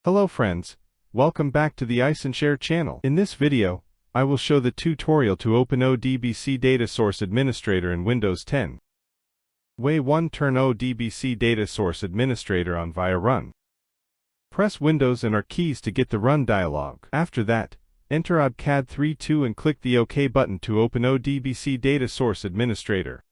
Hello friends, welcome back to the iSenShare channel. In this video, I will show the tutorial to open ODBC Data Source Administrator in Windows 10. Way 1. Turn ODBC Data Source Administrator on via Run. Press Windows and R keys to get the Run dialog. After that, enter ODCAD 32 and click the OK button to open ODBC Data Source Administrator.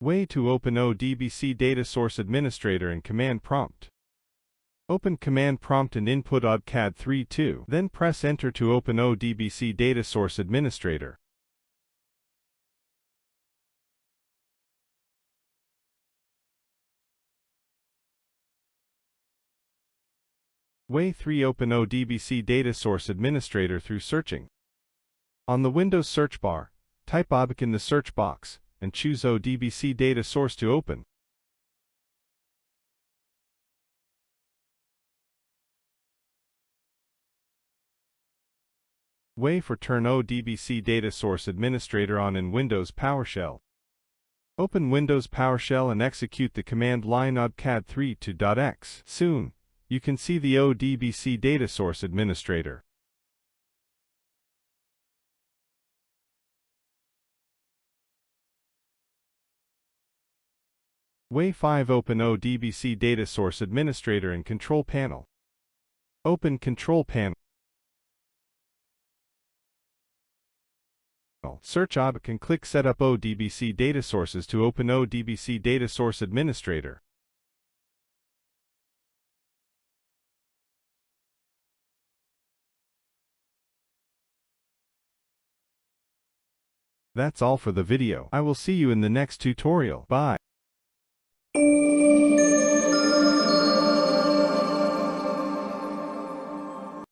Way to open ODBC Data Source Administrator in Command Prompt. Open Command Prompt and input ODCAD 32. Then press Enter to open ODBC Data Source Administrator. Way 3. Open ODBC Data Source Administrator through searching. On the Windows search bar, type ODBC in the search box and choose ODBC Data Source to open. Way for Turn ODBC Data Source Administrator on in Windows PowerShell. Open Windows PowerShell and execute the command line ODCAD 32.x. Soon, you can see the ODBC Data Source Administrator. Way 5. Open ODBC Data Source Administrator in Control Panel. Open Control Panel. Search ODBC and click Set up ODBC Data Sources to open ODBC Data Source Administrator. That's all for the video. I will see you in the next tutorial. Bye.